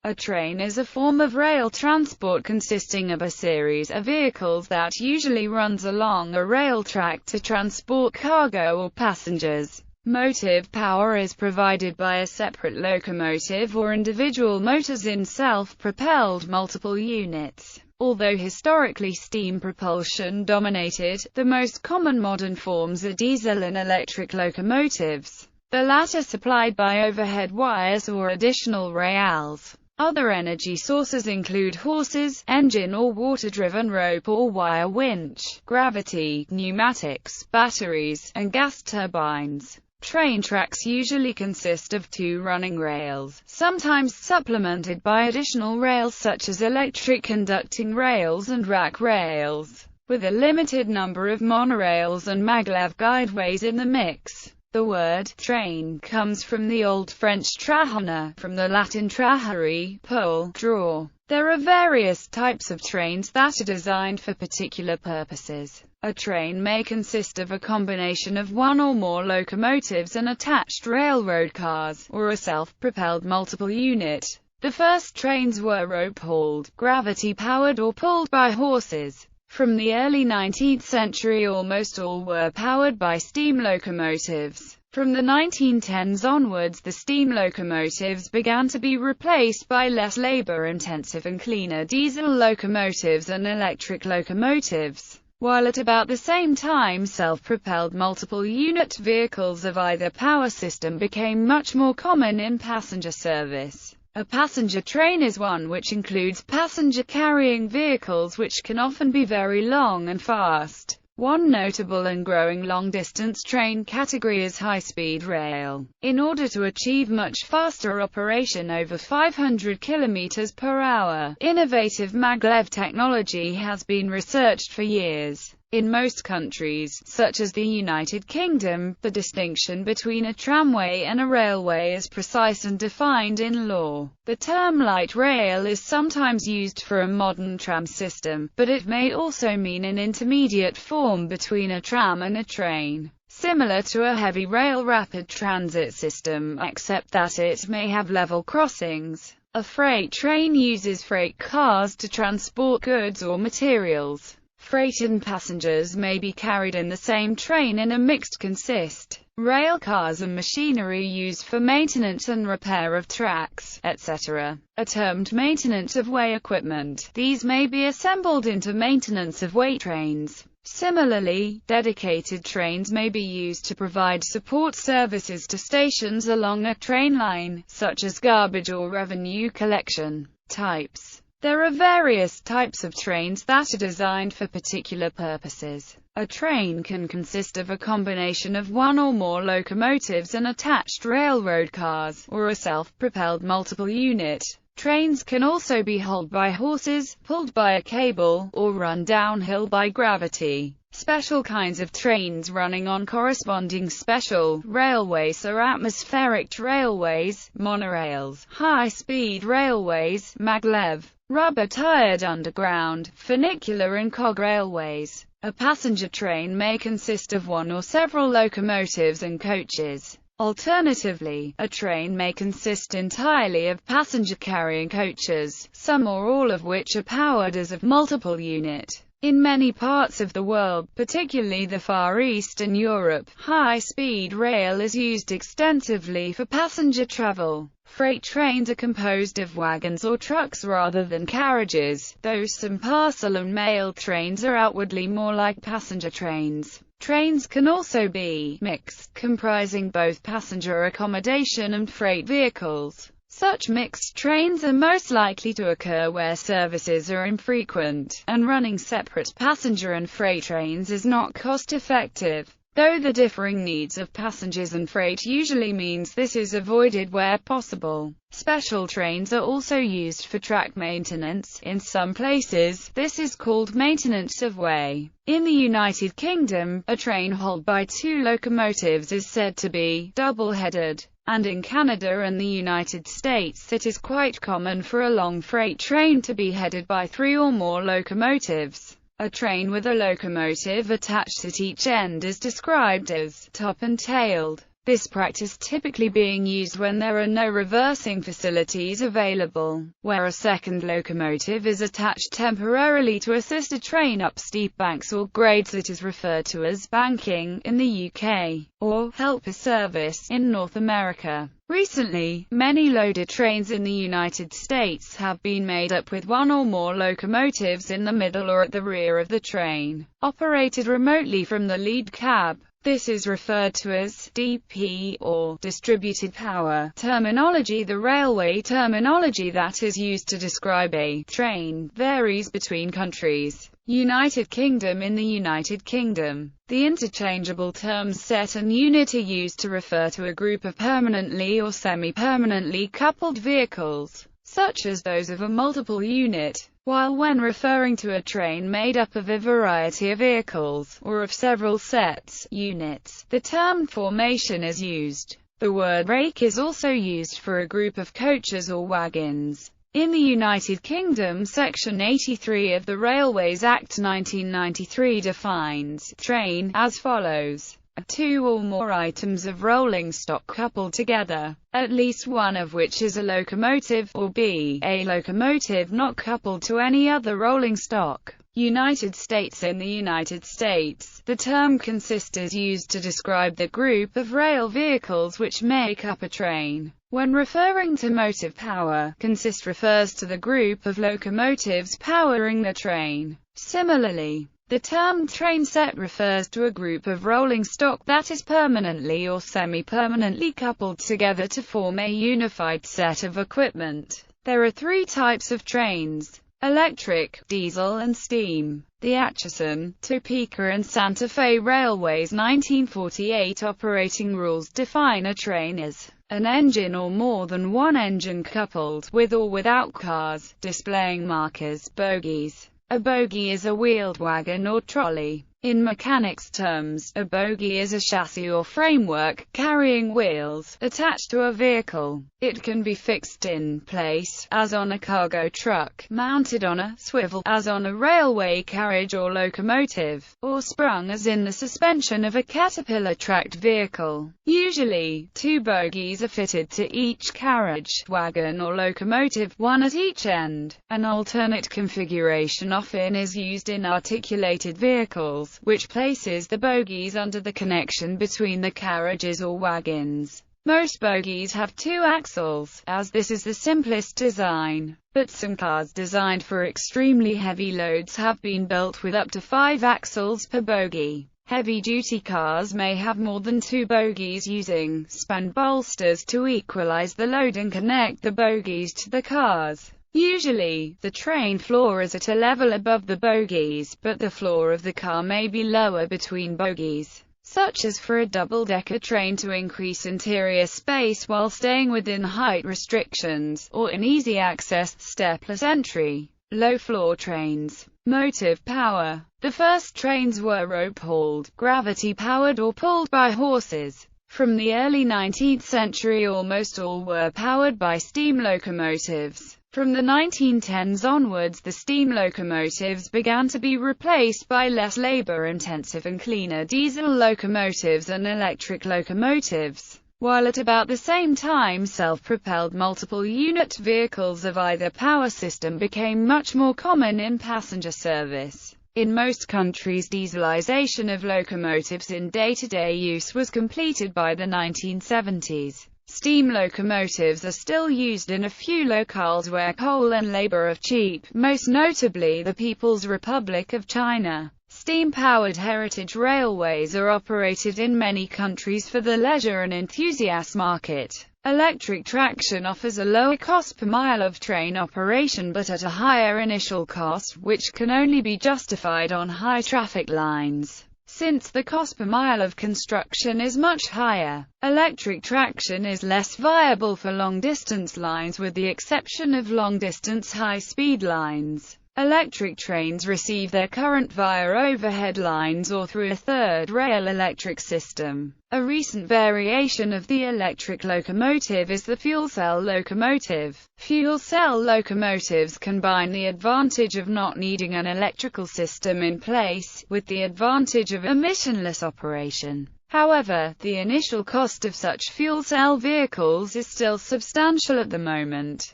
A train is a form of rail transport consisting of a series of vehicles that usually runs along a rail track to transport cargo or passengers. Motive power is provided by a separate locomotive or individual motors in self-propelled multiple units. Although historically steam propulsion dominated, the most common modern forms are diesel and electric locomotives, the latter supplied by overhead wires or additional rails. Other energy sources include horses, engine or water-driven rope or wire winch, gravity, pneumatics, batteries, and gas turbines. Train tracks usually consist of two running rails, sometimes supplemented by additional rails such as electric conducting rails and rack rails, with a limited number of monorails and maglev guideways in the mix. The word train comes from the Old French traîner, from the Latin trahere, pull, draw. There are various types of trains that are designed for particular purposes. A train may consist of a combination of one or more locomotives and attached railroad cars, or a self-propelled multiple unit. The first trains were rope-hauled, gravity-powered or pulled by horses. From the early 19th century almost all were powered by steam locomotives. From the 1910s onwards the steam locomotives began to be replaced by less labor-intensive and cleaner diesel locomotives and electric locomotives, while at about the same time self-propelled multiple-unit vehicles of either power system became much more common in passenger service. A passenger train is one which includes passenger-carrying vehicles which can often be very long and fast. One notable and growing long-distance train category is high-speed rail. In order to achieve much faster operation over 500 km per hour, innovative maglev technology has been researched for years. In most countries, such as the United Kingdom, the distinction between a tramway and a railway is precise and defined in law. The term light rail is sometimes used for a modern tram system, but it may also mean an intermediate form between a tram and a train, similar to a heavy rail rapid transit system, except that it may have level crossings. A freight train uses freight cars to transport goods or materials. Freight and passengers may be carried in the same train in a mixed consist. Rail cars and machinery used for maintenance and repair of tracks, etc., are termed maintenance of way equipment. These may be assembled into maintenance of way trains. Similarly, dedicated trains may be used to provide support services to stations along a train line, such as garbage or revenue collection. Types. There are various types of trains that are designed for particular purposes. A train can consist of a combination of one or more locomotives and attached railroad cars, or a self-propelled multiple unit. Trains can also be hauled by horses, pulled by a cable, or run downhill by gravity. Special kinds of trains running on corresponding special railways are atmospheric railways, monorails, high-speed railways, maglev, rubber-tired underground, funicular and cog railways. A passenger train may consist of one or several locomotives and coaches. Alternatively, a train may consist entirely of passenger-carrying coaches, some or all of which are powered as a multiple unit. In many parts of the world, particularly the Far East and Europe, high-speed rail is used extensively for passenger travel. Freight trains are composed of wagons or trucks rather than carriages, though some parcel and mail trains are outwardly more like passenger trains. Trains can also be mixed, comprising both passenger accommodation and freight vehicles. Such mixed trains are most likely to occur where services are infrequent, and running separate passenger and freight trains is not cost-effective. Though the differing needs of passengers and freight usually means this is avoided where possible. Special trains are also used for track maintenance. In some places, this is called maintenance of way. In the United Kingdom, a train hauled by two locomotives is said to be double-headed. And in Canada and the United States it is quite common for a long freight train to be headed by three or more locomotives. A train with a locomotive attached at each end is described as top and tailed. This practice typically being used when there are no reversing facilities available, where a second locomotive is attached temporarily to assist a train up steep banks or grades. It is referred to as banking in the UK, or helper service in North America. Recently, many loader trains in the United States have been made up with one or more locomotives in the middle or at the rear of the train, operated remotely from the lead cab. This is referred to as DP, or distributed power terminology. The railway terminology that is used to describe a train varies between countries. United Kingdom. In the United Kingdom, the interchangeable terms set and unit are used to refer to a group of permanently or semi-permanently coupled vehicles, such as those of a multiple unit, while when referring to a train made up of a variety of vehicles, or of several sets, units, the term formation is used. The word rake is also used for a group of coaches or wagons. In the United Kingdom, Section 83 of the Railways Act 1993 defines train as follows: two or more items of rolling stock coupled together, at least one of which is a locomotive, or b. a locomotive not coupled to any other rolling stock. United States. In the United States, the term consist is used to describe the group of rail vehicles which make up a train. When referring to motive power, consist refers to the group of locomotives powering the train. Similarly, the term train set refers to a group of rolling stock that is permanently or semi-permanently coupled together to form a unified set of equipment. There are three types of trains: electric, diesel and steam. The Atchison, Topeka and Santa Fe Railways 1948 operating rules define a train as an engine or more than one engine coupled with or without cars, displaying markers, bogies. A bogie is a wheeled wagon or trolley. In mechanics terms, a bogie is a chassis or framework carrying wheels attached to a vehicle. It can be fixed in place, as on a cargo truck, mounted on a swivel, as on a railway carriage or locomotive, or sprung as in the suspension of a caterpillar tracked vehicle. Usually, two bogies are fitted to each carriage, wagon or locomotive, one at each end. An alternate configuration often is used in articulated vehicles, which places the bogies under the connection between the carriages or wagons. Most bogies have two axles, as this is the simplest design, but some cars designed for extremely heavy loads have been built with up to 5 axles per bogie. Heavy-duty cars may have more than 2 bogies, using span bolsters to equalize the load and connect the bogies to the cars. Usually, the train floor is at a level above the bogies, but the floor of the car may be lower between bogies, such as for a double-decker train to increase interior space while staying within height restrictions, or in easy-access, stepless entry. Low-floor trains. Motive power. The first trains were rope-hauled, gravity-powered or pulled by horses. From the early 19th century almost all were powered by steam locomotives. From the 1910s onwards, the steam locomotives began to be replaced by less labor-intensive and cleaner diesel locomotives and electric locomotives, while at about the same time self-propelled multiple-unit vehicles of either power system became much more common in passenger service. In most countries, dieselization of locomotives in day-to-day use was completed by the 1970s. Steam locomotives are still used in a few locales where coal and labor are cheap, most notably the People's Republic of China. Steam-powered heritage railways are operated in many countries for the leisure and enthusiast market. Electric traction offers a lower cost per mile of train operation but at a higher initial cost, which can only be justified on high-traffic lines. Since the cost per mile of construction is much higher, electric traction is less viable for long-distance lines with the exception of long-distance high-speed lines. Electric trains receive their current via overhead lines or through a third rail electric system. A recent variation of the electric locomotive is the fuel cell locomotive. Fuel cell locomotives combine the advantage of not needing an electrical system in place, with the advantage of emissionless operation. However, the initial cost of such fuel cell vehicles is still substantial at the moment.